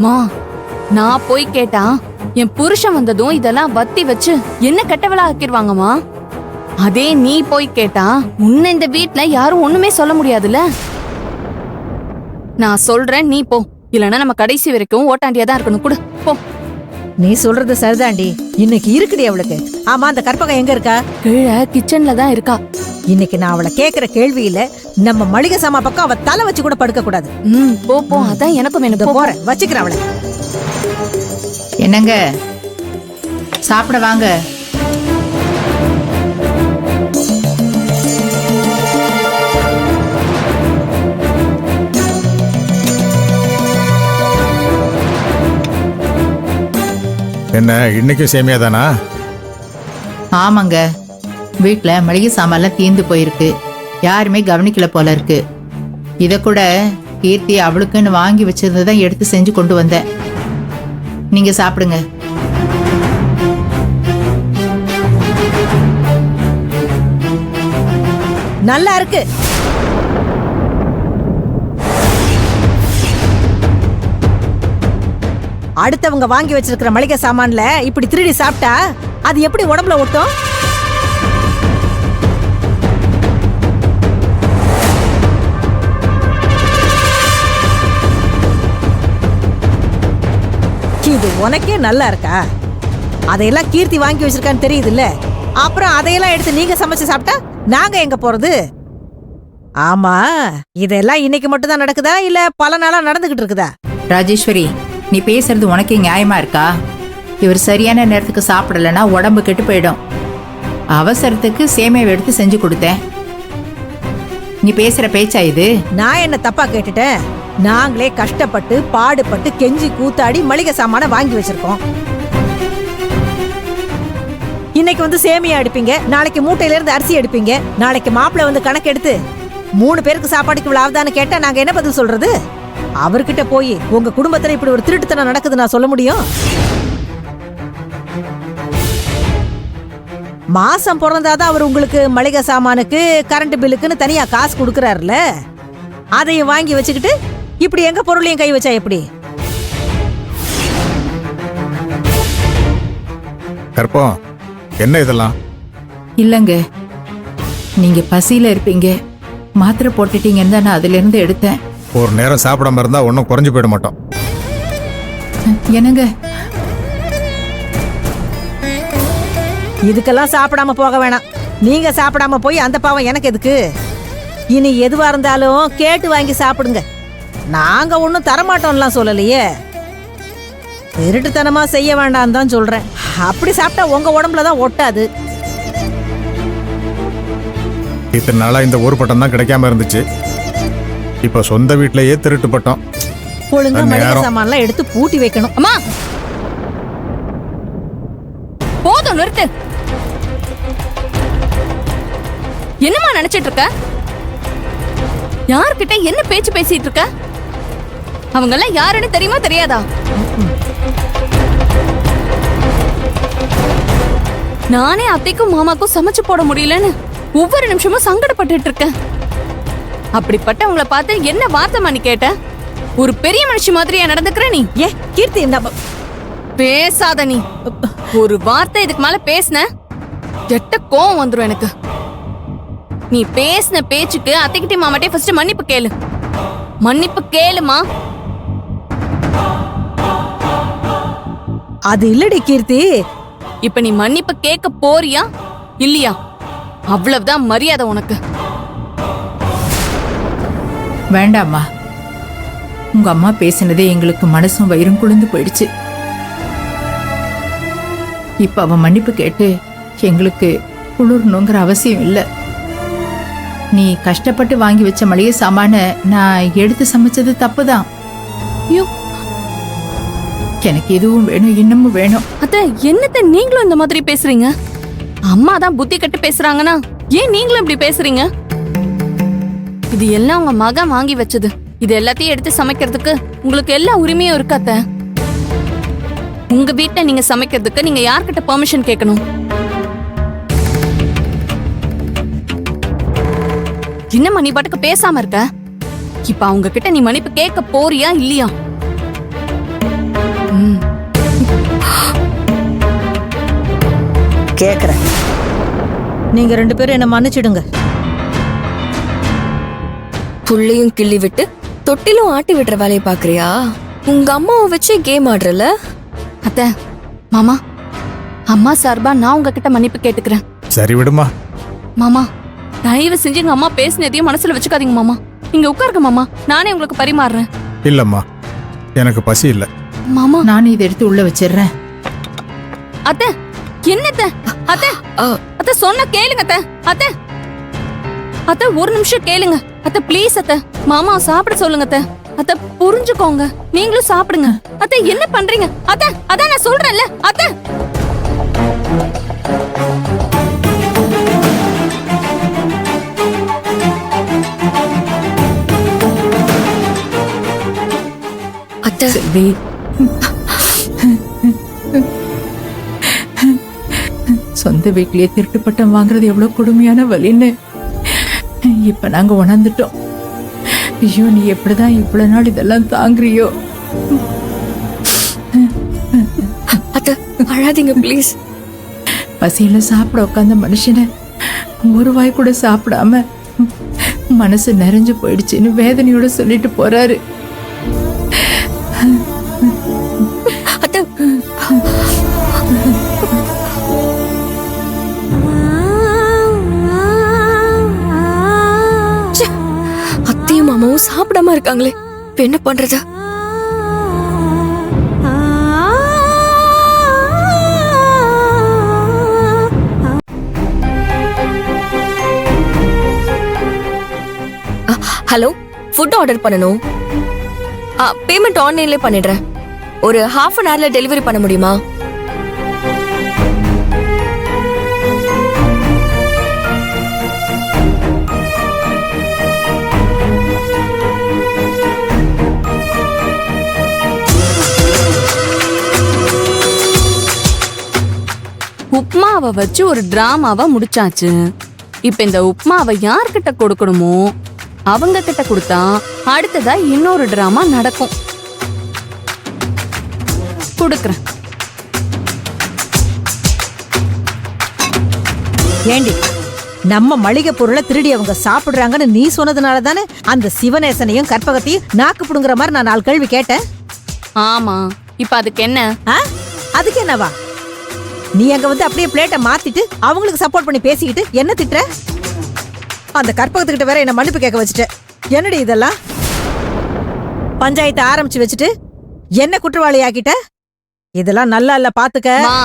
மா, நான் போய் கேட்டா என் புருஷன் வந்ததும் இதெல்லாம் வத்தி வச்சு என்ன கெட்டவளா ஆக்கிடுவாங்கம்மா. அதே நீ போய் கேட்டா உன்னை இந்த வீட்ல யாரும் ஒண்ணுமே சொல்ல முடியாதுல்ல. நான் சொல்றேன், நீ போ. இல்லனா நம்ம கடைசி வரைக்கும் ஓட்டாண்டியா தான் இருக்கணும். கூட போ. நீ சொல்றது சரிதாண்டி. இன்னைக்கு இருக்குடி அவளுக்கு. ஆமா, அந்த கற்பகம் எங்க இருக்கா? கீழே கிச்சன்ல தான் இருக்கா. இன்னைக்கு நான் அவளை கேக்குற கேள்வியில நம்ம மளிகை சாமா பக்கம் அவ தலை வச்சு கூட படுக்க கூடாது. போ போ. அதான் எனக்கும் வேணும். போறேன், வச்சுக்கிறேன் அவளை. என்னங்க, சாப்பிட வாங்க. என்ன இன்னைக்கு சேமியா தானா? ஆமாங்க, வீட்டுல மளிகை சாமான்லாம் தீர்ந்து போயிருக்கு. யாருமே கவனிக்கல போல இருக்கு. இத கூட கீர்த்தி அவளுக்குன்னு வாங்கி வச்சிருந்ததான் எடுத்து செஞ்சு கொண்டு வந்தேன். நீங்க சாப்பிடுங்க. நல்லா இருக்கு. அடுத்தவங்க வாங்கி வச்சிருக்கிற மளிகை சாமான்ல இப்படி திருடி சாப்பிட்டா அது எப்படி உடம்புல ஒட்டும்? இது உனக்கே நல்லா இருக்கா? அதையெல்லாம் கீர்த்தி வாங்கி வச்சிருக்கான்னு தெரியுது இல்ல? அப்புறம் அதையெல்லாம் எடுத்து நீங்க சமைச்சு சாப்பிட்டா நாங்க எங்க போறது? ஆமா, இதெல்லாம் இன்னைக்கு மட்டும் தான் நடக்குதா இல்ல பல நாளா நடந்துகிட்டு இருக்குதா? ராஜேஸ்வரி, நீ பேசுறது உனக்கே நியாயமா இருக்கா? இவர் சரியான நேரத்துக்கு சாப்பிடலன்னா உடம்பு கெட்டு போயிடும். அவசரத்துக்கு சேமியாவை எடுத்து செஞ்சு கொடுத்தேன். நீ பேசுற பேச்சா இது? நான் என்ன தப்பா கேட்டுட்டேன்? நாங்களே கஷ்டப்பட்டு பாடுபட்டு கெஞ்சி கூத்தாடி மளிகை சாமான வாங்கி வச்சிருக்கோம். இன்னைக்கு வந்து சேமியா எடுப்பீங்க, நாளைக்கு மூட்டையில இருந்து அரிசி எடுப்பீங்க, நாளைக்கு மாப்பிள்ளை வந்து கணக்கு எடுத்து 3 பேருக்கு சாப்பாடுக்கு இவ்வளவு ஆகுதான்னு கேட்டா நாங்க என்ன பதில் சொல்றது? அவர்கிட்ட போய் உங்க குடும்பத்துல இப்படி ஒரு திருட்டுத்தனம் நடக்குது நான் சொல்ல முடியும்? மாசம் பிறந்தாதான் அவர் உங்களுக்கு மளிகை சாமானுக்கு கரண்ட் பில்லுக்குன்னு தனியா காசு கொடுக்கறாருல, அதையும் வாங்கி வச்சுக்கிட்டு இப்படி எங்க பொருளையும் கை வச்சா எப்படி? கற்பம், என்ன இதெல்லாம்? இல்லங்க, நீங்க பசியில இருப்பீங்க, மாத்திரை போட்டுட்டீங்கன்னு தான் நான் அதுல இருந்து எடுத்தேன். ஒரு நேரம் சாப்பிடாம இருந்தா ஒன்னும் குறைஞ்சு போயிட மாட்டோம். என்னங்க, இதுக்கெல்லாம் சாப்பிடாம போக வேணாம். நீங்க சாப்பிடாம போய் அந்த பாவம் எனக்கு எதுக்கு? இனி எதுவா இருந்தாலும் கேட்டு வாங்கி சாப்பிடுங்க. நாங்க ஒன்னும் தரமாட்டோம்லாம் சொல்லலையே. திருட்டுத்தனமா செய்ய வேண்டாம் தான் சொல்றேன். அப்படி சாப்பிட்டா உங்க உடம்புல தான் ஒட்டாது. இத்தனை நாளா இந்த ஒரு பட்டம் தான் கிடைக்காம இருந்துச்சு. இப்ப சொந்த வீட்லயே திருட்டு பட்டம். ஒழுங்கா மளிகை சாமான்லாம் எடுத்து பூட்டி வைக்கணும். அம்மா, போதும், நிறுத்து. என்னம்மா நினைச்சிட்டு இருக்க? யார்கிட்ட என்ன பேச்சு பேசிட்டு இருக்க? அவங்க எல்லாம் யாருன்னு தெரியுமா தெரியாதா? நானே அத்தைக்கும் மாமாக்கும் சமைச்சு போட முடியலன்னு ஒவ்வொரு நிமிஷமும் சங்கடப்பட்டு இருக்கேன். அப்படிப்பட்டவங்களை பார்த்து என்ன வார்த்தை நீ கேட்ட? ஒரு பெரிய மனுஷி மாதிரியா நடந்துக்கிற நீ? ஏ கீர்த்தி, பேசாத நீ. ஒரு வார்த்தை இதுக்கு மேல பேசின கெட்ட கோவம் வந்துரும் எனக்கு. நீ பேசின பேச்சுக்கு அத்தைக்கிட்டே மாமாட்டே ஃபர்ஸ்ட் மன்னிப்பு கேளு. மன்னிப்பு கேளுமா. அது இல்லடி கீர்த்தி. இப்ப நீ மன்னிப்பு கேட்க போறியா இல்லையா? அவ்வளவுதான் மரியாதை உனக்கு. வேண்டாம்மா, உங்க அம்மா பேசினதே எங்களுக்கு மனசும் வயிறும் குளிர்ந்து போயிடுச்சு. இப்ப அவ மன்னிப்பு கேட்டு எங்களுக்கு குளிரணுங்கிற அவசியம் இல்லை. நீ கஷ்டப்பட்டு வாங்கி வச்ச மளிகை சாமான நான் எடுத்து சமைச்சது தப்புதான். எனக்கு எதுவும் வேணும், இன்னமும் வேணும். அத்தை, என்னத்த நீங்களும் இந்த மாதிரி பேசுறீங்க? அம்மா தான் புத்தி கட்டு பேசுறாங்கன்னா ஏன் நீங்களும் இப்படி பேசுறீங்க? இது எல்லாம் உங்க மகன் வாங்கி வச்சது. இது எல்லாத்தையும் எடுத்து சமைக்கிறதுக்கு உங்களுக்கு எல்லா உரிமையும் இருக்கு அத்தை. உங்க வீட்டை நீங்க சமைக்கிறதுக்கு நீங்க யார்கிட்ட பெர்மிஷன் கேட்கணும்? என்னம்மா நீ பாட்டுக்கு பேசாம இருக்க? இப்ப அவங்க கிட்ட நீ மன்னிப்பு கேட்க போறியா இல்லையா? கேக்குறேன். நீங்க 2 பேரும் என்ன மன்னிச்சிடுங்க. புள்ளையும் கிள்ளி விட்டு தொட்டிலும் ஆட்டி விடுற வேலையை பாக்குறியா? உங்க அம்மாவை வச்சு கேம் ஆடுறல. அத்தை, மாமா, அம்மா சார்பா நான் உங்ககிட்ட மன்னிப்பு கேட்டுக்கிறேன். சரி விடுமா. மாமா, தயவு செஞ்சு எங்க அம்மா பேசினதையும் மனசுல வச்சுக்காதீங்க மாமா. இங்க உட்காருங்க மாமா, நானே உங்களுக்கு பரிமாறுறேன். இல்லம்மா, எனக்கு பசி இல்லை. மாமா, நான் இதை எடுத்து உள்ள வச்சிடுறேன். அத்தை, என்னத்த அத்தை, அத்தை சொன்ன கேளுங்க அத்தை. அத்தை, அத்தை ஒரு நிமிஷம் கேளுங்க அத்தை, ப்ளீஸ் அத்தை. மாமா சாப்பிட சொல்லுங்க அத்தை. அத்தை புரிஞ்சுக்கோங்க, நீங்களும் சாப்பிடுங்க. அத்தை என்ன பண்றீங்க அத்தை? அதான் நான் சொல்றேன்ல அத்தை. அத்தை, செல்வி, சொந்த வீட்லயே திருட்டு பட்டம் வாங்குறது எவ்வளவு கொடுமையான வலின்னு இப்ப நாங்க உணர்ந்துட்டோம். ஐயோ, நீ எப்படிதான் இவ்வளவு நாள் இதெல்லாம் தாங்குறியோ? அத்தை அழாதீங்க ப்ளீஸ். பசியில சாப்பிட உட்கார்ந்த மனுஷனை ஒரு வாய் கூட சாப்பிடாம மனசு நிறைஞ்சு போயிடுச்சுன்னு வேதனையோட சொல்லிட்டு போறாரு. அத்தை, ச்சே, அத்தையும் மாமாவும் சாப்பிடாம இருக்காங்களே, இப்ப என்ன பண்றது? ஹலோ, ஃபுட் ஆர்டர் பண்ணணும். பேமெண்ட் ஆன்லைன்ல பண்ணிடுறேன். ஒரு half an hourல டெலிவரி பண்ண முடியுமா? உப்மாவை வச்சு ஒரு டிராமாவை முடிச்சாச்சு. இப்ப இந்த உப்மாவை யார்கிட்ட கொடுக்கணுமோ அவங்க கிட்ட கொடுத்தா அடுத்ததா இன்னொரு டிராமா நடக்கும். கொடுக்கறேன். ஏண்டி, நம்ம மளிகை பொருளை திருடி அவங்க சாப்பிடுறாங்கன்னு நீ சொன்னதுனால தானே அந்த சிவநேசனையும் கற்பகத்தையும் நாக்கு புடுங்குற மாதிரி நான் 4 கேள்வி கேட்டேன். ஆமா, இப்ப அதுக்கு என்ன? ஆ? அதுக்கு என்னவா? நீ அங்க வந்து அப்படியே பிளேட்டை மாத்திட்டு அவங்களுக்கு சப்போர்ட் பண்ணி பேசிக்கிட்டு என்ன திட்டுற? அந்த கற்பகத்துக்கிட்ட வேற என்ன மன்னிப்பு கேட்க வச்சுட்ட. என்னடி இதெல்லாம்? பஞ்சாயத்தை ஆரம்பிச்சு வச்சுட்டு என்ன குற்றவாளி ஆக்கிட்ட? இதெல்லாம் நல்லா இல்ல, பாத்துக்க. மா,